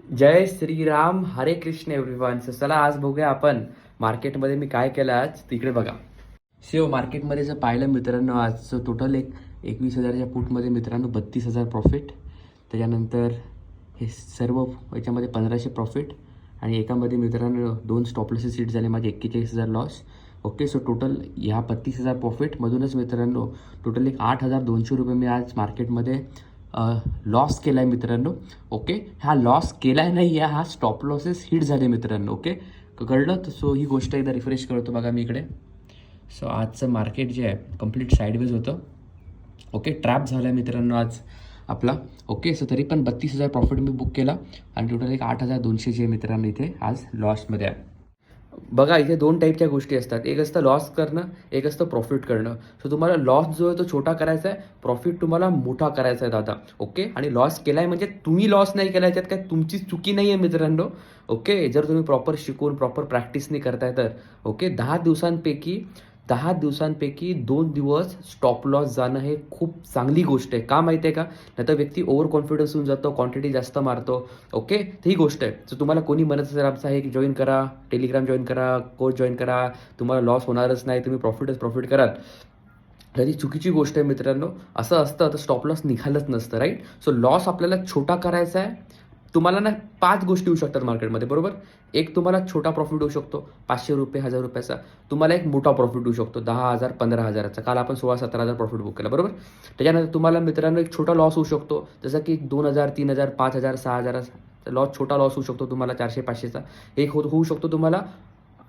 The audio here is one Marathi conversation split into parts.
जय श्रीराम, हरे कृष्ण एव्हरीवन. चला आज बघूया आपण मार्केटमध्ये मी काय केलं आज. तिकडे बघा. मार्केटमध्ये जर पाहिलं मित्रांनो, आजचं टोटल 21,000च्या पुटमध्ये मित्रांनो 32,000 प्रॉफिट. त्याच्यानंतर हे सर्व याच्यामध्ये 1,500 प्रॉफिट आणि एकामध्ये मित्रांनो 2 स्टॉपलॉसेस हिट झाले, माझे 41,000 लॉस. ओके, सो टोटल ह्या 32,000 प्रॉफिटमधूनच मित्रांनो टोटल 8,200 रुपये मी आज मार्केटमध्ये लॉस केला आहे मित्रांनो. ओके, हा लॉस केला आहे नाही आहे, हा स्टॉप लॉसेस हिट झाले मित्रांनो. ओके, कळलं. सो ही गोष्ट एकदा रिफ्रेश करतो बघा मी इकडे. सो आजचं मार्केट जे आहे कम्प्लीट साईडवेज होतं. ओके, ट्रॅप झाला आहे मित्रांनो आज आपला. ओके, सो तरी पण 32,000 प्रॉफिट मी बुक केला आणि टोटल 8,200 जे मित्रांनो इथे आज लॉसमध्ये आहे. बघा, इथे 2 टाईपच्या गोष्टी असतात. एक असतं लॉस करणं, एक असतं प्रॉफिट करणं. सो तुम्हाला लॉस जो आहे तो छोटा करायचा आहे, प्रॉफिट तुम्हाला मोठा करायचा आहे दादा. ओके, आणि लॉस केला आहे म्हणजे तुम्ही लॉस नाही केला, याच्यात काय तुमची चुकी नाही आहे मित्रांनो. ओके, जर तुम्ही प्रॉपर शिकून प्रॉपर प्रॅक्टिसने करताय तर. ओके, 10 दिवसांपैकी 2 दिवस स्टॉप लॉस जाणं हे खूप चांगली गोष्ट आहे. का माहिती आहे का? नाही तर व्यक्ती ओव्हर कॉन्फिडन्स होऊन जातो, क्वांटिटी जास्त मारतो. ओके, ही गोष्ट आहे. सो तुम्हाला कोणी म्हणत असेल आमचं आहे की जॉईन करा, टेलिग्राम जॉईन करा, कोर्स जॉईन करा, तुम्हाला लॉस होणारच नाही, तुम्ही प्रॉफिट कराल, तर चुकीची गोष्ट आहे मित्रांनो. असं असतं तर स्टॉप लॉस निघालच नसतं, राईट. सो लॉस आपल्याला छोटा करायचा आहे. तुम्हाला ना 5 गोष्टी होऊ शकतात मार्केटमध्ये, बरोबर. एक तुम्हाला छोटा प्रॉफिट होऊ शकतो, 500 रुपये, 1,000 रुपयाचा. तुम्हाला एक मोठा प्रॉफिट होऊ शकतो, 10,000, 15,000चा. काल आपण 16-17,000 प्रॉफिट बुक केला, बरोबर. त्याच्यानंतर तुम्हाला मित्रांनो एक छोटा लॉस होऊ शकतो, जसं की 2,000, 3,000, 5,000, 6,000 लॉस. छोटा लॉस होऊ शकतो तुम्हाला 400-500चा. एक होऊ शकतो तुम्हाला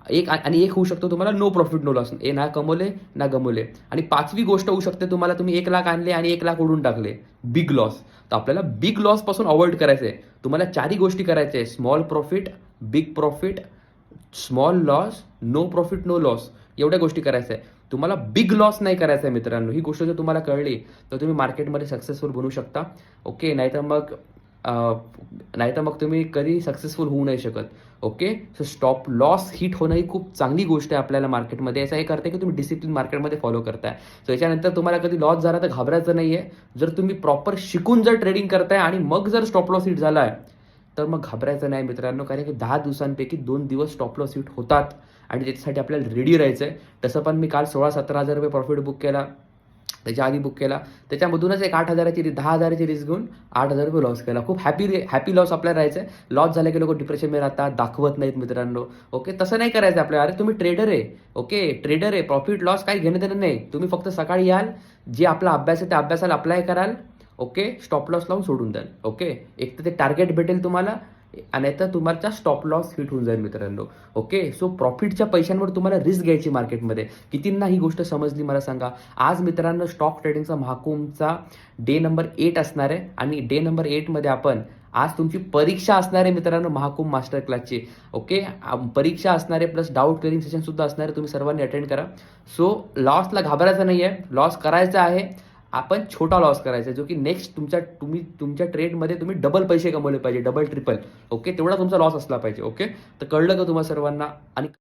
एक होऊ शकतो तुम्हाला नो प्रॉफिट नो लॉस, ना कमवले ना गमवले. आणि 5वी गोष्ट होऊ शकते तुम्हाला, तुम्ही 1,00,000 आणले आणि 1,00,000 उडून टाकले, बिग लॉस. तर आपल्याला बिग लॉसपासून अवॉइड करायचं आहे. तुम्हाला 4ही गोष्टी करायच्या आहे: small profit, big profit, small loss, no profit no loss. एवढ्या गोष्टी करायच्या आहे. तुम्हाला बिग लॉस नाही करायचा आहे मित्रांनो. ही गोष्ट जर तुम्हाला कळली तर तुम्ही मार्केटमध्ये सक्सेसफुल बनू शकता. ओके, नाहीतर मग तुम्ही कधी सक्सेसफुल होऊ नाही शकत. Okay, so stop loss hit होणं ही खूप चांगली गोष्ट आहे आपल्याला मार्केटमध्ये. याचा एक अर्थ आहे की तुम्ही डिसिप्लिन मार्केटमध्ये फॉलो करताय. सो याच्यानंतर तुम्हाला कधी लॉस झाला तर घाबरायचं नाही आहे. जर तुम्ही प्रॉपर शिकून जर ट्रेडिंग करताय आणि मग जर स्टॉप लॉस हिट झाला आहे तर मग घाबरायचं नाही मित्रांनो. कारण की 10 दिवसांपैकी 2 दिवस स्टॉप लॉस हिट होतात आणि त्याच्यासाठी आपल्याला रेडी राहायचं आहे. तसं पण मी काल 16-17,000 रुपये प्रॉफिट बुक केला, त्याच्या आधी बुक केला. त्याच्यामधूनच एक 10,000ची रिस्क घेऊन 8,000 रुपये लॉस केला. खूप हॅपी लॉस आपल्याला राहायचं आहे. लॉस झाले की लोक डिप्रेशनमध्ये राहतात, दाखवत नाहीत मित्रांनो. ओके, तसं नाही करायचं आपल्याला. अरे तुम्ही ट्रेडर आहे. ओके, ट्रेडर आहे. प्रॉफिट लॉस काही घेणं देणं नाही. तुम्ही फक्त सकाळी याल, जे आपला अभ्यास आहे त्या अभ्यासाला अप्लाय कराल. ओके, स्टॉप लॉस लावून सोडून द्याल. ओके, एक तर ते टार्गेट भेटेल तुम्हाला आणि तर तुमचा स्टॉप लॉस हिट होऊन जाईल मित्रांनो. ओके, सो प्रॉफिटच्या पैशांवर तुम्हाला रिस्क घ्यायची मार्केटमध्ये. कितींना ही गोष्ट समजली मला सांगा. आज मित्रांनो स्टॉक ट्रेडिंगचा महाकुंभचा डे नंबर 8 असणार आहे आणि डे नंबर 8मध्ये आपण आज तुमची परीक्षा असणार आहे मित्रांनो, महाकुंभ मास्टर क्लासची. ओके, परीक्षा असणार आहे प्लस डाऊट क्लिअरिंग सेशन सुद्धा असणार आहे. तुम्ही सर्वांनी अटेंड करा. सो लॉसला घाबरायचं नाही आहे, लॉस करायचा आहे. आपण छोटा लॉस करायचा आहे, जो की नेक्स्ट तुमच्या ट्रेडमध्ये तुम्ही डबल पैसे कमवले पाहिजे, डबल ट्रिपल. ओके, तेवढा तुमचा लॉस असला पाहिजे. ओके, तर कळलं का तुम्हाला सर्वांना? आणि